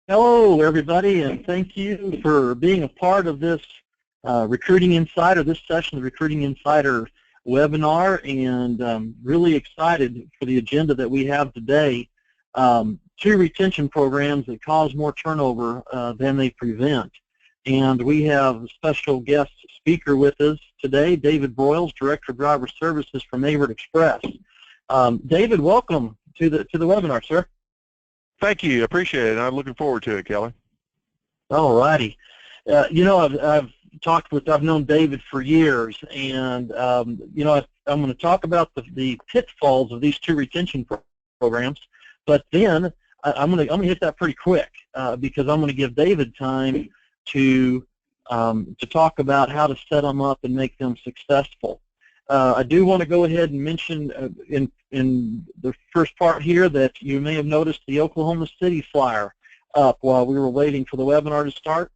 Hello, everybody, and thank you for being a part of this Recruiting Insider, this session of the Recruiting Insider webinar, and really excited for the agenda that we have today. Two retention programs that cause more turnover than they prevent. And we have a special guest speaker with us today, David Broyles, Director of Driver Services from Averitt Express. David, welcome to the webinar, sir. Thank you. Appreciate it. I'm looking forward to it, Kelly. All righty. I've known David for years, and I'm going to talk about the pitfalls of these two retention programs, but then I'm going to hit that pretty quick because I'm going to give David time to talk about how to set them up and make them successful. I do want to go ahead and mention in the first part here that you may have noticed the Oklahoma City flyer up while we were waiting for the webinar to start.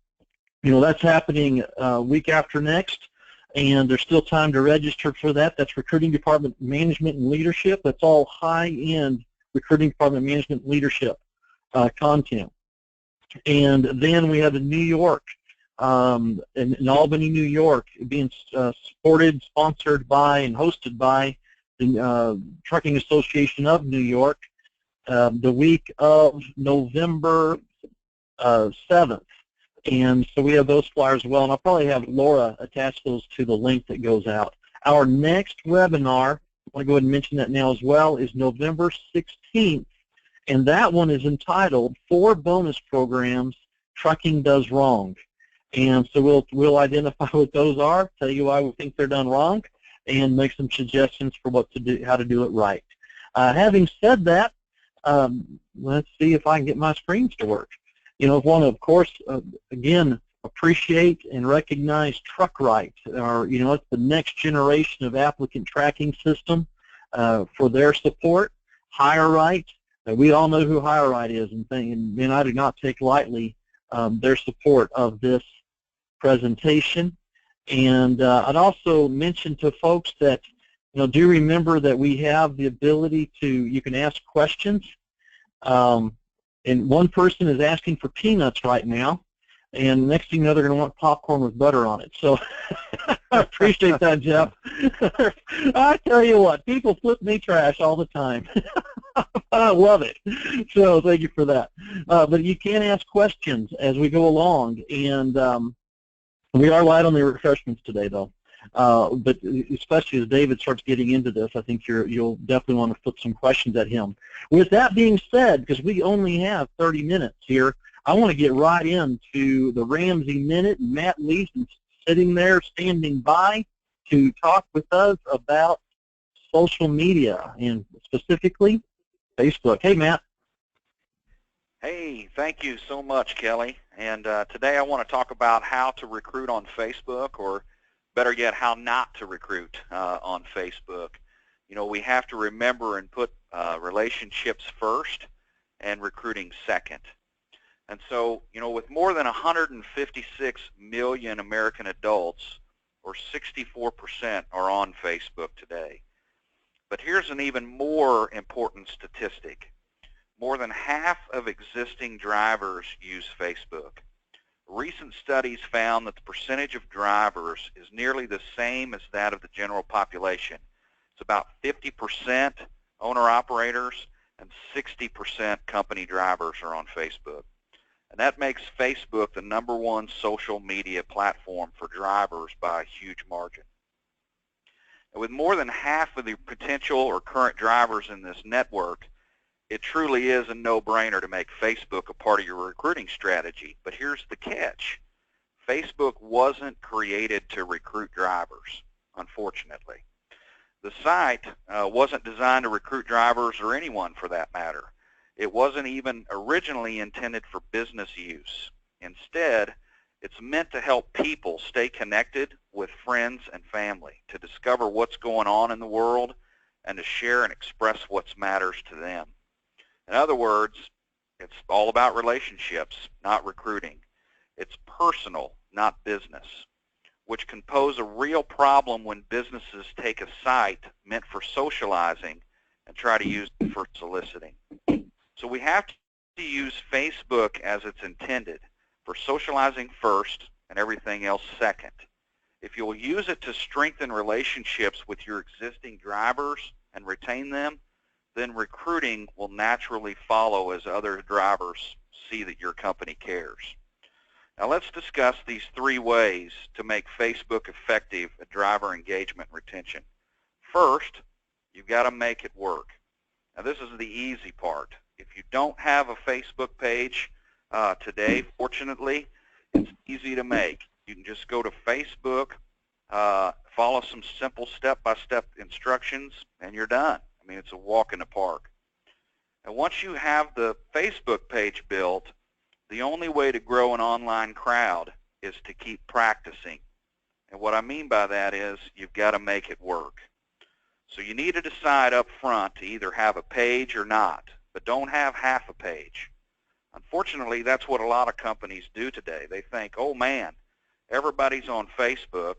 That's happening week after next, and there's still time to register for that. That's Recruiting Department Management and Leadership. That's all high-end Recruiting Department Management and Leadership content. And then we have in New York, in Albany, New York, being supported, sponsored by, and hosted by the Trucking Association of New York, the week of November 7th. And so we have those flyers as well, and I'll probably have Laura attach those to the link that goes out. Our next webinar, I want to go ahead and mention that now as well, is November 16th, and that one is entitled 4 Bonus Programs Trucking Does Wrong. And so we'll identify what those are, tell you why we think they're done wrong, and make some suggestions for what to do, how to do it right. Having said that, let's see if I can get my screens to work. I want to, of course, again, appreciate and recognize TruckRight, or it's the next generation of applicant tracking system for their support. HireRight, we all know who HireRight is, and I do not take lightly their support of this presentation. And I'd also mention to folks that, do remember that we have the ability to, you can ask questions. And one person is asking for peanuts right now, and next thing you know, they're going to want popcorn with butter on it. So I appreciate that, Jeff. I tell you what, people flip me trash all the time. I love it. So thank you for that. But you can ask questions as we go along, and we are light on the refreshments today, though. But especially as David starts getting into this, I think you'll definitely want to put some questions at him. With that being said, because we only have 30 minutes here, I want to get right into the Ramsey Minute. Matt Lee's sitting there, standing by to talk with us about social media, and specifically Facebook. Hey, Matt. Hey, thank you so much, Kelly. And today I want to talk about how to recruit on Facebook, or better yet, how not to recruit on Facebook. We have to remember and put relationships first and recruiting second. And so, with more than 156 million American adults, or 64%, are on Facebook today. But here's an even more important statistic. More than half of existing drivers use Facebook. Recent studies found that the percentage of drivers is nearly the same as that of the general population. It's about 50% owner-operators and 60% company drivers are on Facebook. And that makes Facebook the #1 social media platform for drivers by a huge margin. And with more than half of the potential or current drivers in this network, it truly is a no-brainer to make Facebook a part of your recruiting strategy. But here's the catch. Facebook wasn't created to recruit drivers, unfortunately. The site wasn't designed to recruit drivers, or anyone for that matter. It wasn't even originally intended for business use. Instead, it's meant to help people stay connected with friends and family, to discover what's going on in the world, and to share and express what matters to them. In other words, it's all about relationships, not recruiting. It's personal, not business, which can pose a real problem when businesses take a site meant for socializing and try to use it for soliciting. So we have to use Facebook as it's intended, for socializing first and everything else second. If you'll use it to strengthen relationships with your existing drivers and retain them, then recruiting will naturally follow as other drivers see that your company cares. Now let's discuss these 3 ways to make Facebook effective at driver engagement and retention. First, you've got to make it work. Now this is the easy part. If you don't have a Facebook page today, fortunately, it's easy to make. You can just go to Facebook, follow some simple step-by-step instructions, and you're done. I mean, it's a walk in the park. And once you have the Facebook page built, the only way to grow an online crowd is to keep practicing. And what I mean by that is you've got to make it work. So you need to decide up front to either have a page or not, but don't have half a page. Unfortunately, that's what a lot of companies do today. They think, oh man, everybody's on Facebook,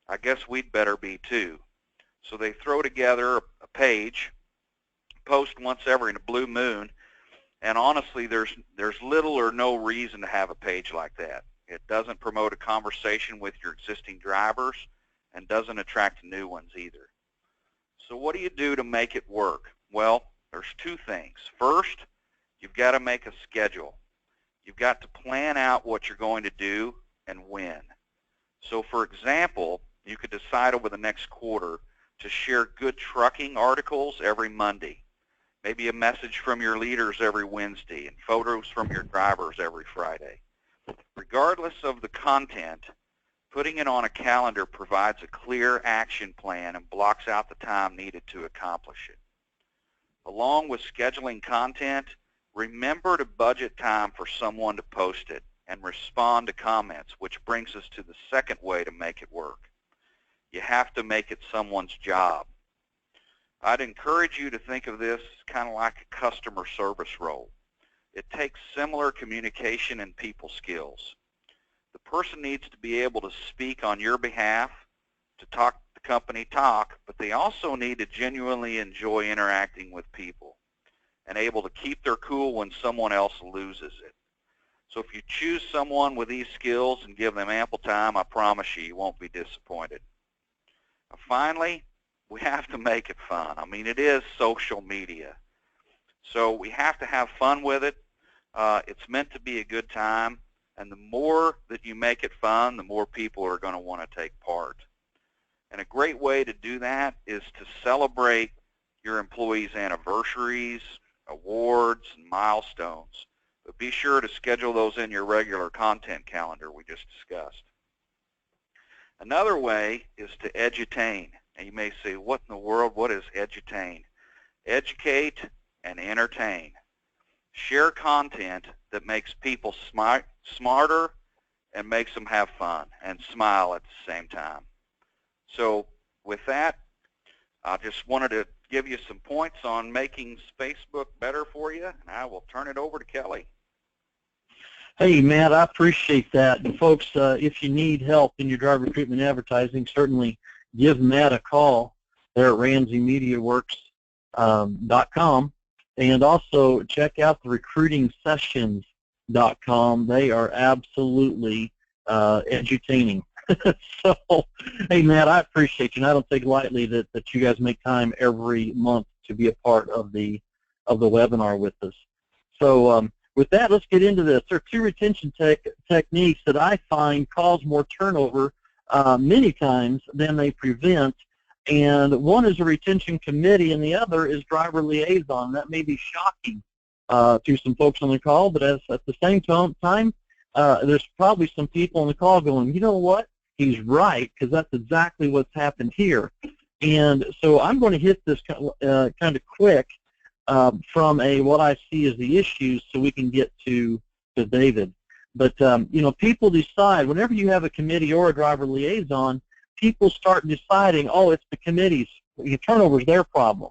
I guess we'd better be too. So they throw together a page, post once every blue moon, and honestly there's little or no reason to have a page like that. It doesn't promote a conversation with your existing drivers and doesn't attract new ones either. So what do you do to make it work? Well, there's 2 things. First, you've got to make a schedule. You've got to plan out what you're going to do and when. So for example, you could decide over the next quarter to share good trucking articles every Monday, maybe a message from your leaders every Wednesday, and photos from your drivers every Friday. Regardless of the content, putting it on a calendar provides a clear action plan and blocks out the time needed to accomplish it. Along with scheduling content, remember to budget time for someone to post it and respond to comments, which brings us to the second way to make it work. You have to make it someone's job. I'd encourage you to think of this kind of like a customer service role. It takes similar communication and people skills. The person needs to be able to speak on your behalf, to talk the company talk, but they also need to genuinely enjoy interacting with people and able to keep their cool when someone else loses it. So if you choose someone with these skills and give them ample time, I promise you, you won't be disappointed. Now, finally, we have to make it fun. I mean, it is social media. So we have to have fun with it. It's meant to be a good time. And the more that you make it fun, the more people are going to want to take part. And a great way to do that is to celebrate your employees' anniversaries, awards, and milestones. But be sure to schedule those in your regular content calendar we just discussed. Another way is to edutain. And you may say, what in the world, what is edutain? Educate and entertain. Share content that makes people smarter and makes them have fun and smile at the same time. So with that, I just wanted to give you some points on making Facebook better for you, and I will turn it over to Kelly. Hey, Matt, I appreciate that. And folks, if you need help in your driver recruitment advertising, certainly give Matt a call there at RamseyMediaWorks.com, and also check out the recruitingsessions.com. They are absolutely edutaining. So, hey, Matt, I appreciate you, and I don't take lightly that you guys make time every month to be a part of the webinar with us. So with that, let's get into this. There are 2 retention techniques that I find cause more turnover many times than they prevent, and one is a retention committee and the other is driver liaison. That may be shocking to some folks on the call, but at the same time, there's probably some people on the call going, you know what, he's right, because that's exactly what's happened here. And so I'm going to hit this kind of quick from what I see as the issues so we can get to David. But, you know, people decide, whenever you have a committee or a driver liaison, people start deciding, oh, it's the committee's, turnover is their problem.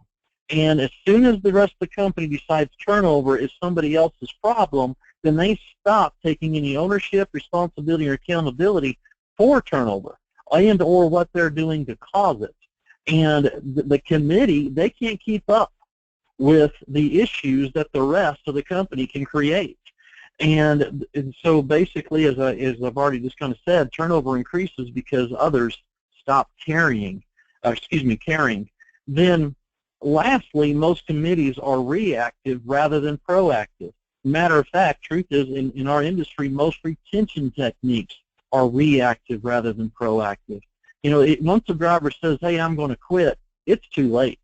And as soon as the rest of the company decides turnover is somebody else's problem, then they stop taking any ownership, responsibility, or accountability for turnover and or what they're doing to cause it. And the committee, they can't keep up with the issues that the rest of the company can create. And so basically, as I've already just kind of said, turnover increases because others stop caring. Then lastly, most committees are reactive rather than proactive. Matter of fact, truth is, in our industry, most retention techniques are reactive rather than proactive. You know, once a driver says, hey, I'm going to quit, it's too late.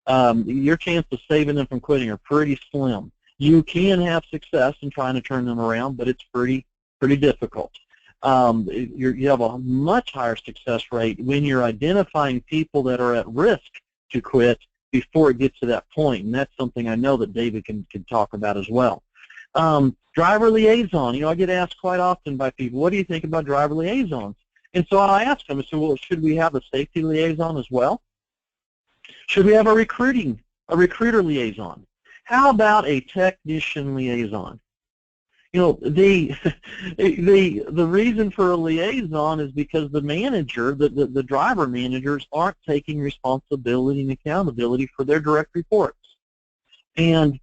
Your chance of saving them from quitting are pretty slim. You can have success in trying to turn them around, but it's pretty difficult. You have a much higher success rate when you're identifying people that are at risk to quit before it gets to that point, and that's something I know that David can talk about as well. Driver liaison. You know, I get asked quite often by people, what do you think about driver liaisons? And so I ask them, I said, well, should we have a safety liaison as well? Should we have a recruiter liaison? How about a technician liaison? You know, the reason for a liaison is because the manager, the driver managers, aren't taking responsibility and accountability for their direct reports. And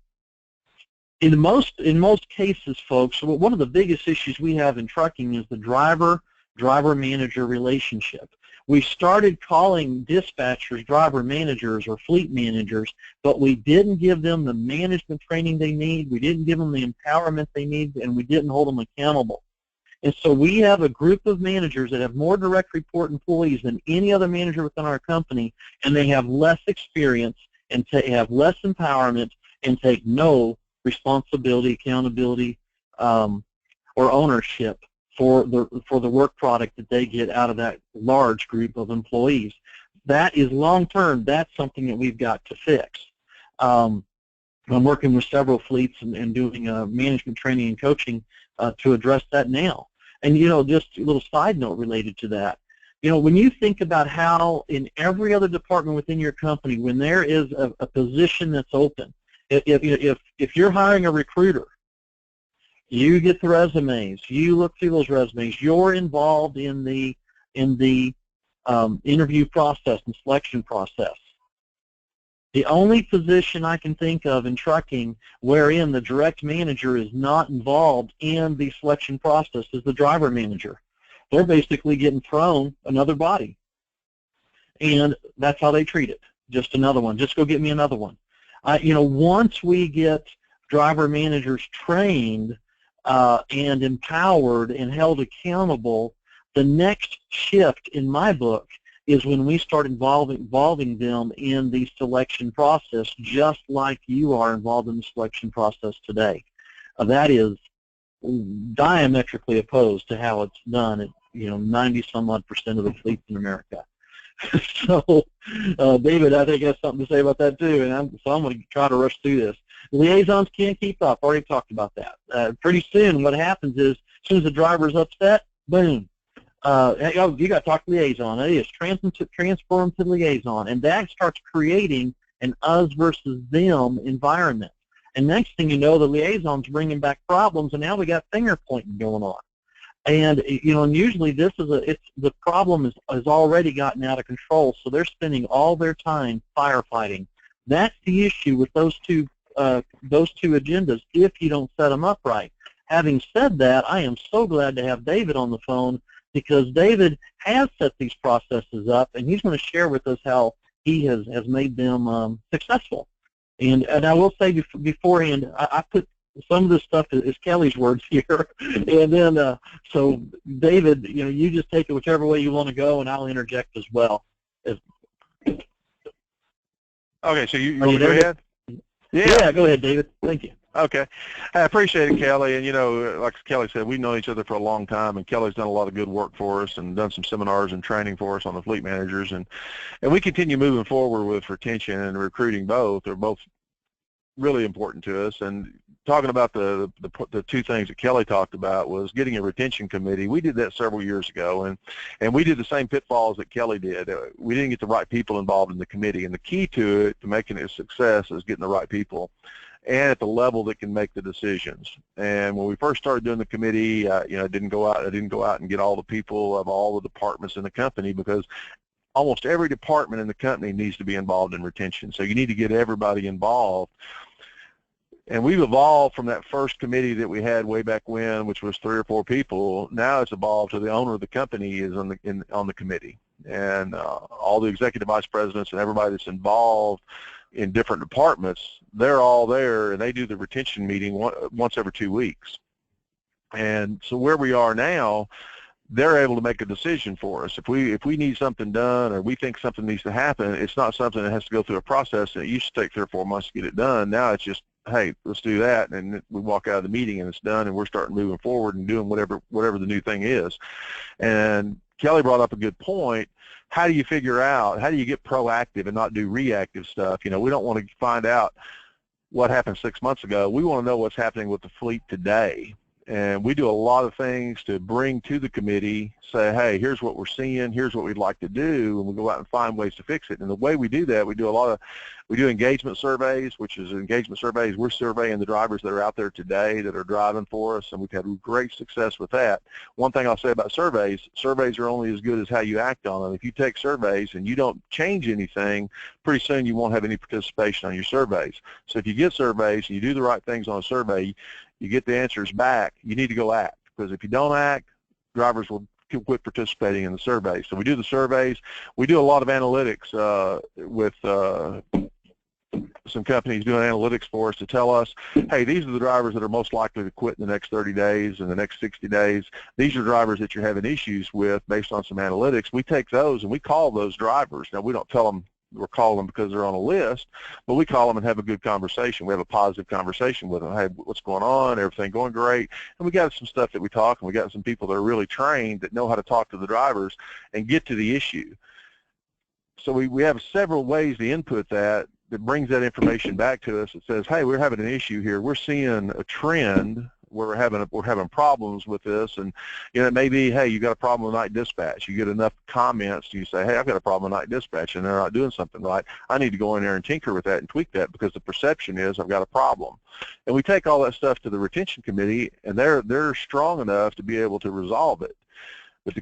in most cases, folks, one of the biggest issues we have in trucking is the driver-manager relationship. We started calling dispatchers driver managers or fleet managers, but we didn't give them the management training they need, we didn't give them the empowerment they need, and we didn't hold them accountable. And so we have a group of managers that have more direct report employees than any other manager within our company, and they have less experience and have less empowerment and take no responsibility, accountability, or ownership for the work product that they get out of that large group of employees. That is long-term. That's something that we've got to fix. I'm working with several fleets and doing management training and coaching to address that now. And, you know, just a little side note related to that. You know, when you think about how in every other department within your company, when there is a position that's open, if you're hiring a recruiter, you get the resumes, you look through those resumes, you're involved in the interview process and selection process. The only position I can think of in trucking wherein the direct manager is not involved in the selection process is the driver manager. They're basically getting thrown another body. And that's how they treat it. Just another one. Just go get me another one. You know, once we get driver managers trained and empowered and held accountable, the next shift in my book is when we start involving them in the selection process, just like you are involved in the selection process today. That is diametrically opposed to how it's done at, you know, 90-some-odd% of the fleets in America. So, David, I think has something to say about that too, and I'm going to try to rush through this. Liaisons can't keep up. Already talked about that. Pretty soon, what happens is, as soon as the driver's upset, boom. You got to talk to liaison. It is transform to liaison, and that starts creating an us versus them environment. And next thing you know, the liaison's bringing back problems, and now we got finger pointing going on. And you know, and usually this is the problem has already gotten out of control, so they're spending all their time firefighting. That's the issue with those two agendas if you don't set them up right. Having said that, I am so glad to have David on the phone, because David has set these processes up, and he's going to share with us how he has made them successful. And I will say beforehand, I put some of this stuff is Kelly's words here, and then so David, you know, you just take it whichever way you want to go, and I'll interject as well. Okay, so you want to go ahead? Yeah, go ahead, David. Thank you. Okay. I appreciate it, Kelly. And, you know, like Kelly said, we've known each other for a long time, and Kelly's done a lot of good work for us and done some seminars and training for us on the fleet managers. And we continue moving forward with retention and recruiting both. They're both really important to us. And talking about the two things that Kelly talked about was getting a retention committee. We did that several years ago, and we did the same pitfalls that Kelly did. We didn't get the right people involved in the committee, and the key to it, to making it a success, is getting the right people and at the level that can make the decisions. And when we first started doing the committee, you know, I didn't go out and get all the people of all the departments in the company, because almost every department in the company needs to be involved in retention. So you need to get everybody involved. And we've evolved from that first committee that we had way back when, which was 3 or 4 people. Now it's evolved to the owner of the company is on the committee, and all the executive vice presidents and everybody that's involved in different departments, they're all there, and they do the retention meeting once every 2 weeks. And so where we are now, they're able to make a decision for us. If we need something done or we think something needs to happen, it's not something that has to go through a process that used to take 3 or 4 months to get it done. Now it's just, hey, let's do that, and we walk out of the meeting and it's done, and we're starting moving forward and doing whatever the new thing is. And Kelly brought up a good point. How do you figure out, how do you get proactive and not do reactive stuff? You know, we don't want to find out what happened 6 months ago. We want to know what's happening with the fleet today. And we do a lot of things to bring to the committee, say, hey, here's what we're seeing, here's what we'd like to do, and we go out and find ways to fix it. And the way we do that, we do engagement surveys, which is engagement surveys. We're surveying the drivers that are out there today that are driving for us, and we've had great success with that. One thing I'll say about surveys are only as good as how you act on them. If you take surveys and you don't change anything, pretty soon you won't have any participation on your surveys. So if you get surveys and you do the right things on a survey, you get the answers back, you need to go act, because if you don't act, drivers will quit participating in the survey. So we do the surveys. We do a lot of analytics with some companies doing analytics for us to tell us, hey, these are the drivers that are most likely to quit in the next 30 days and the next 60 days. These are drivers that you're having issues with based on some analytics. We take those and we call those drivers. Now, we don't tell them we're calling them because they're on a list, but we call them and have a good conversation. We have a positive conversation with them. Hey, what's going on? Everything going great? And we got some stuff that we talk, and we got some people that are really trained that know how to talk to the drivers and get to the issue. So we have several ways to input that brings that information back to us. It says, hey, we're having an issue here. We're seeing a trend where we're having problems with this, and you know, it may be, hey, you got a problem with night dispatch. You get enough comments, you say, hey, I've got a problem with night dispatch, and they're not doing something right. I need to go in there and tinker with that and tweak that because the perception is I've got a problem. And we take all that stuff to the retention committee, and they're strong enough to be able to resolve it. But the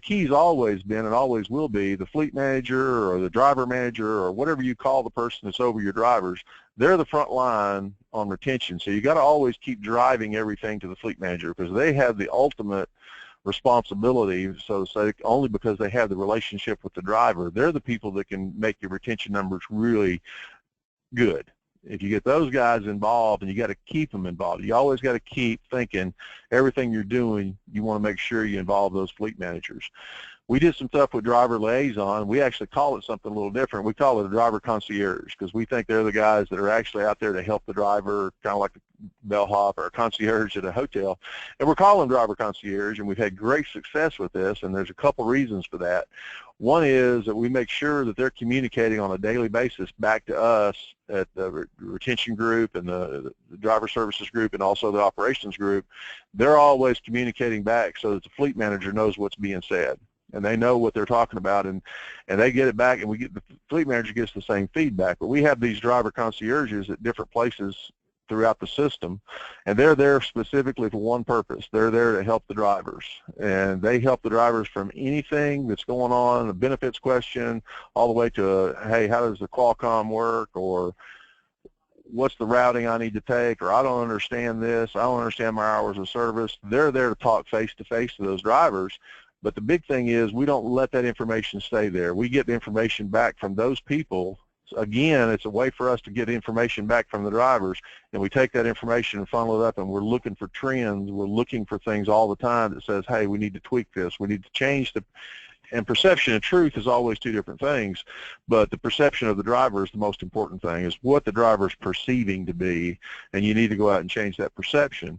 key's always been and always will be the fleet manager or the driver manager or whatever you call the person that's over your drivers. They're the front line on retention. So you got to always keep driving everything to the fleet manager because they have the ultimate responsibility, so to say, only because they have the relationship with the driver. They're the people that can make your retention numbers really good. If you get those guys involved, and you got to keep them involved, you always got to keep thinking everything you're doing, you want to make sure you involve those fleet managers. We did some stuff with driver liaison. We actually call it something a little different. We call it a driver concierge because we think they're the guys that are actually out there to help the driver, kind of like a bellhop or a concierge at a hotel. And we're calling driver concierge, and we've had great success with this, and there's a couple reasons for that. One is that we make sure that they're communicating on a daily basis back to us at the retention group and the driver services group and also the operations group. They're always communicating back so that the fleet manager knows what's being said. And they know what they're talking about, and they get it back, and we get the fleet manager gets the same feedback. But we have these driver concierges at different places throughout the system, and they're there specifically for one purpose. They're there to help the drivers, and they help the drivers from anything that's going on, a benefits question, all the way to, hey, how does the Qualcomm work, or what's the routing I need to take, or I don't understand this, I don't understand my hours of service. They're there to talk face-to-face to those drivers. But the big thing is we don't let that information stay there. We get the information back from those people. So again, it's a way for us to get information back from the drivers, and we take that information and funnel it up, and we're looking for trends. We're looking for things all the time that says, hey, we need to tweak this. We need to change the, and perception and truth is always two different things, but the perception of the driver is the most important thing, is what the driver is perceiving to be, and you need to go out and change that perception.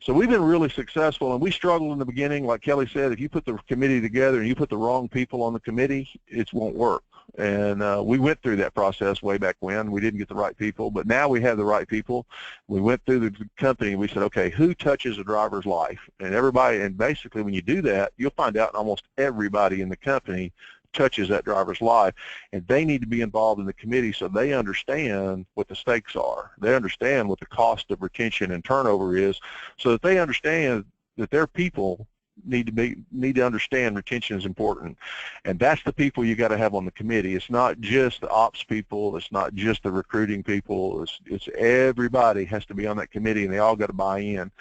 So we've been really successful, and we struggled in the beginning. Like Kelly said, if you put the committee together and you put the wrong people on the committee, it won't work. And we went through that process way back when. We didn't get the right people, but now we have the right people. We went through the company and we said, okay, who touches a driver's life? And everybody, and basically when you do that, you'll find out almost everybody in the company touches that driver's life, and they need to be involved in the committee so they understand what the stakes are. They understand what the cost of retention and turnover is, so that they understand that their people need to understand retention is important, and that's the people you got to have on the committee. It's not just the ops people, it's not just the recruiting people, it's everybody has to be on that committee, and they all got to buy in.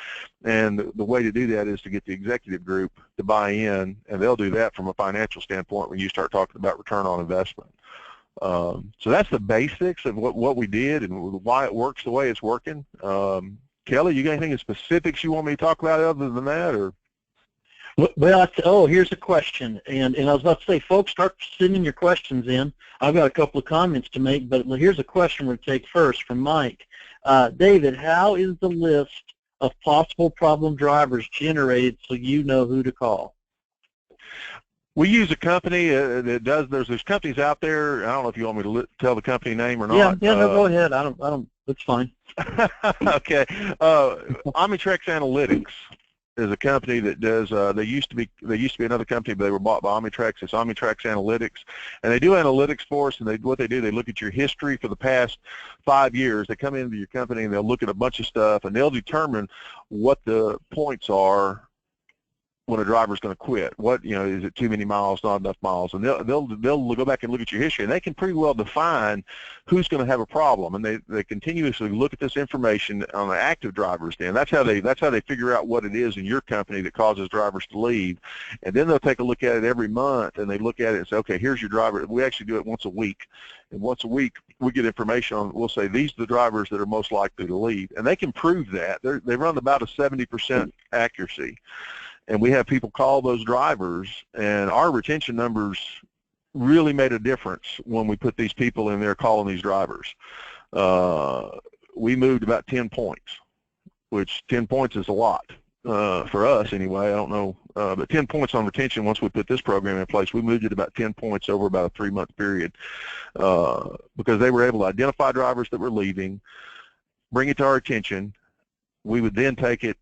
And the way to do that is to get the executive group to buy in, and they'll do that from a financial standpoint when you start talking about return on investment. So that's the basics of what we did and why it works the way it's working. Kelly, you got anything in specifics you want me to talk about other than that, or? Well, here's a question, and I was about to say, folks, start sending your questions in. I've got a couple of comments to make, but here's a question we'll take first from Mike. David, how is the list of possible problem drivers generated so you know who to call? We use a company that does. There's companies out there. I don't know if you want me to tell the company name or not. Yeah, no, go ahead. I don't. It's fine. Okay. Omnitrex Analytics is a company that does. They used to be another company, but they were bought by Omnitrex. It's Omnitrex Analytics, and they do analytics for us. And what they do, they look at your history for the past 5 years. They come into your company and they'll look at a bunch of stuff, and they'll determine what the points are when a driver's going to quit. What, is it too many miles, not enough miles? And they'll go back and look at your history, and they can pretty well define who's going to have a problem. And they continuously look at this information on the active drivers. Then that's how they figure out what it is in your company that causes drivers to leave. And then they'll take a look at it every month, and they look at it and say, okay, here's your driver. We actually do it once a week, and once a week we get information on. We'll say these are the drivers that are most likely to leave, and they can prove that. They run about a 70% accuracy. And we have people call those drivers, and our retention numbers really made a difference when we put these people in there calling these drivers. We moved about 10 points, which 10 points is a lot for us anyway. I don't know, but 10 points on retention once we put this program in place. We moved it about 10 points over about a 3-month period because they were able to identify drivers that were leaving, bring it to our attention. We would then take it,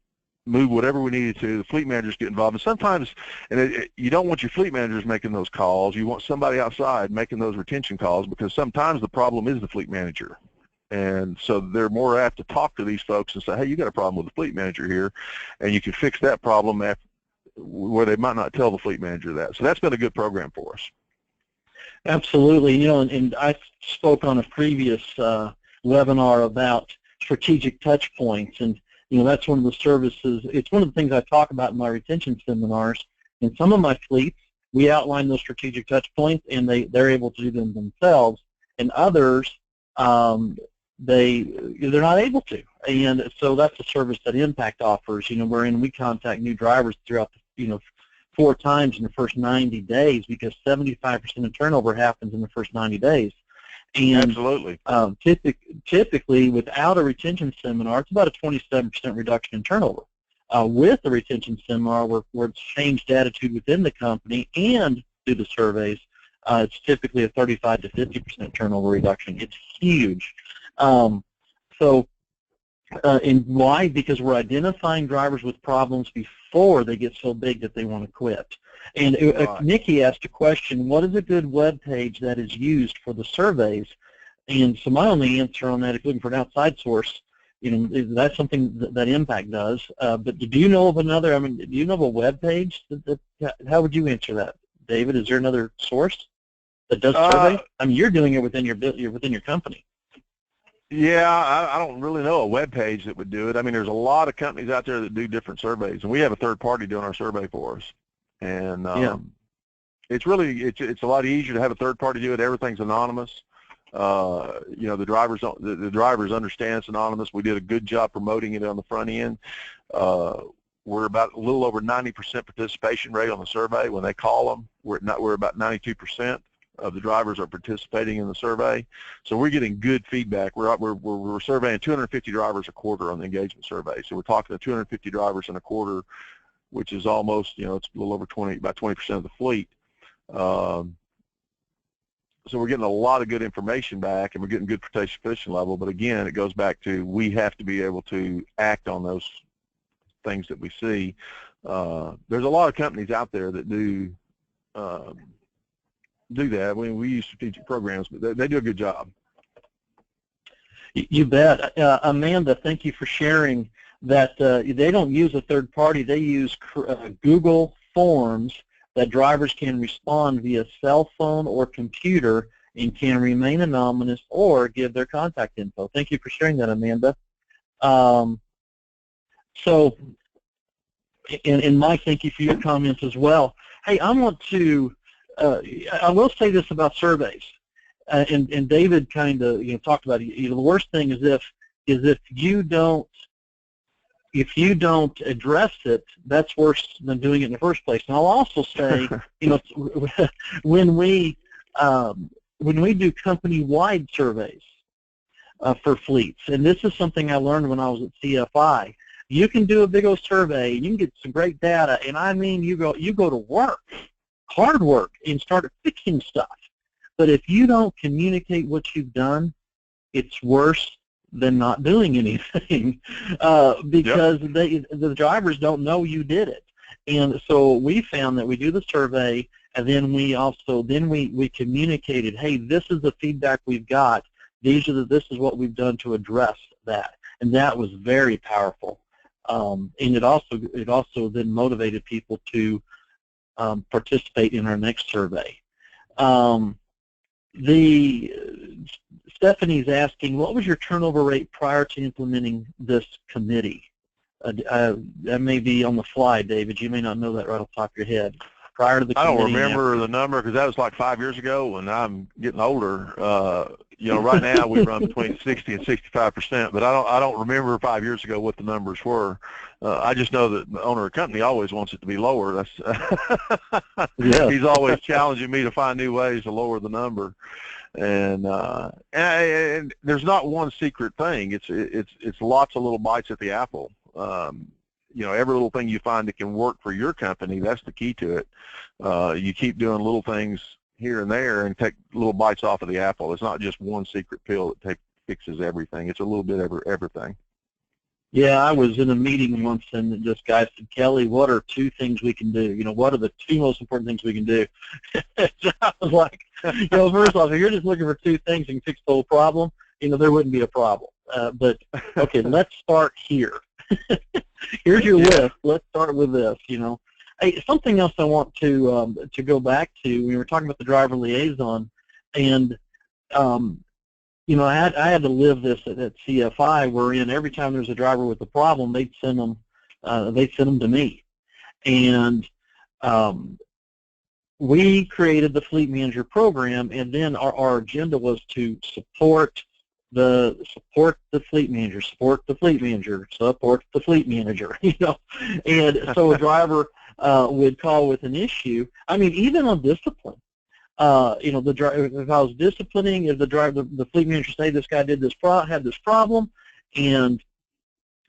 move whatever we needed to. The fleet managers get involved, and sometimes, you don't want your fleet managers making those calls. You want somebody outside making those retention calls, because sometimes the problem is the fleet manager, and so they're more apt to talk to these folks and say, hey, you got a problem with the fleet manager here, and you can fix that problem where they might not tell the fleet manager that. So that's been a good program for us. Absolutely. And I spoke on a previous webinar about strategic touch points, and that's one of the services. It's one of the things I talk about in my retention seminars. In some of my fleets, we outline those strategic touch points, and they're able to do them themselves. And others, they're not able to. And so that's a service that Impact offers. Wherein we contact new drivers throughout 4 times in the first 90 days, because 75% of turnover happens in the first 90 days. And absolutely. Typically, without a retention seminar, it's about a 27% reduction in turnover. With the retention seminar, where it's changed attitude within the company and do the surveys, it's typically a 35 to 50% turnover reduction. It's huge. And why? Because we're identifying drivers with problems before they get so big that they want to quit. And Nikki asked a question, what is a good web page that is used for the surveys? And so my only answer on that, if you're looking for an outside source, that's something that Impact does. But do you know of another, do you know of a web page? How would you answer that, David? Is there another source that does surveys? You're doing it within your company. Yeah, I don't really know a web page that would do it. There's a lot of companies out there that do different surveys, and we have a third party doing our survey for us. And it's a lot easier to have a third party do it. Everything's anonymous. The drivers understand it's anonymous. We did a good job promoting it on the front end. We're about a little over 90% participation rate on the survey. When they call them, we're about 92% of the drivers are participating in the survey. So we're getting good feedback. We're surveying 250 drivers a quarter on the engagement survey. So we're talking to 250 drivers in a quarter, which is almost, it's a little over about 20% of the fleet. So we're getting a lot of good information back, and we're getting good participation level. But again, it goes back to, we have to be able to act on those things that we see. There's a lot of companies out there that do that. We use strategic programs, but they do a good job. You bet. Amanda, thank you for sharing that they don't use a third party. They use Google Forms that drivers can respond via cell phone or computer and can remain anonymous or give their contact info. Thank you for sharing that, Amanda. So, and Mike, thank you for your comments as well. Hey, I want to, I will say this about surveys, and David kind of talked about it. The worst thing is if you don't address it, that's worse than doing it in the first place. And I'll also say, when we do company-wide surveys for fleets, and this is something I learned when I was at CFI, you can do a big old survey, and you can get some great data, and I mean, you go to work, hard work, and start fixing stuff. But if you don't communicate what you've done, it's worse than not doing anything, because the drivers don't know you did it. And so we found that we do the survey, and then we communicated, hey, this is the feedback we've got. This is what we've done to address that, and that was very powerful. And it also then motivated people to participate in our next survey. Stephanie's asking, what was your turnover rate prior to implementing this committee? That may be on the fly, David. You may not know that right off the top of your head. Prior to the committee. I don't remember the number because that was like 5 years ago, and I'm getting older. Right now we run between 60 and 65%, but I don't remember 5 years ago what the numbers were. I just know that the owner of the company always wants it to be lower. That's He's always challenging me to find new ways to lower the number. And there's not one secret thing. It's lots of little bites at the apple. Every little thing you find that can work for your company, that's the key to it. You keep doing little things here and there and take little bites off of the apple. It's not just one secret pill that fixes everything. It's a little bit of everything. Yeah, I was in a meeting once, and this guy said, Kelly, what are 2 things we can do? What are the 2 most important things we can do? So I was like, first off, if you're just looking for 2 things and fix the whole problem, there wouldn't be a problem. But, okay, let's start here. Here's your list. Let's start with this, Hey, something else I want to go back to, we were talking about the driver liaison, and I had to live this at CFI, wherein every time there's a driver with a problem, they'd send them to me, and we created the Fleet Manager program, and then our agenda was to support the fleet manager, support the fleet manager, support the fleet manager, and so a driver would call with an issue. I mean, even on discipline. The driver, if I was disciplining, if the fleet manager say this guy had this problem, and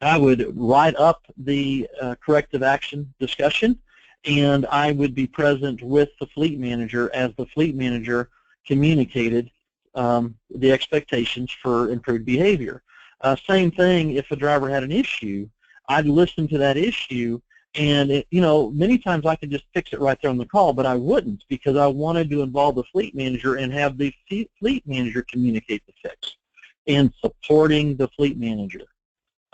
I would write up the corrective action discussion, and I would be present with the fleet manager as the fleet manager communicated the expectations for improved behavior. Same thing if a driver had an issue, I'd listen to that issue. And, many times I could just fix it right there on the call, but I wouldn't, because I wanted to involve the fleet manager and have the fleet manager communicate the fix and supporting the fleet manager.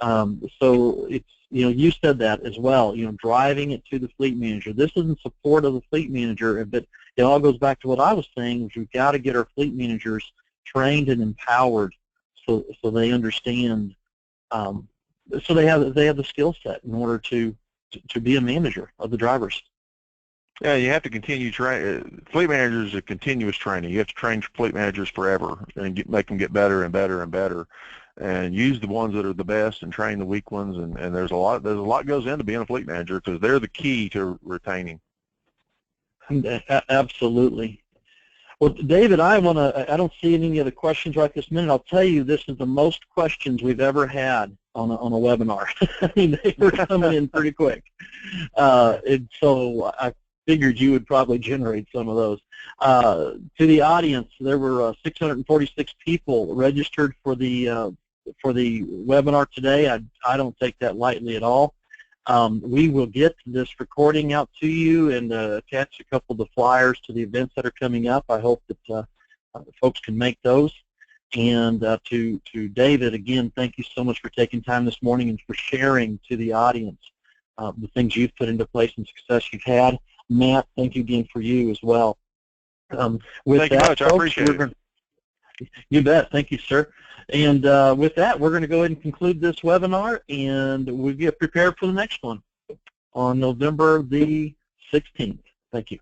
So it's, you said that as well, driving it to the fleet manager. This is in support of the fleet manager, but it all goes back to what I was saying, which we've got to get our fleet managers trained and empowered so they understand, so they have the skill set in order to be a manager of the drivers. Yeah, you have to continue fleet managers are continuous training. You have to train fleet managers forever and make them get better and better and better, and use the ones that are the best and train the weak ones. And there's a lot goes into being a fleet manager, because they're the key to retaining. Absolutely. Well, David, I don't see any other questions right this minute. I'll tell you, this is the most questions we've ever had on a webinar. I mean, they were coming in pretty quick. And so I figured you would probably generate some of those. To the audience, there were 646 people registered for the webinar today. I don't take that lightly at all. We will get this recording out to you and attach a couple of the flyers to the events that are coming up. I hope that folks can make those. And to David, again, thank you so much for taking time this morning and for sharing to the audience the things you've put into place and success you've had. Matt, thank you again for you as well. Thank you much. I appreciate it. You bet. Thank you, sir. And with that, we're going to go ahead and conclude this webinar, and we'll get prepared for the next one on November the 16th. Thank you.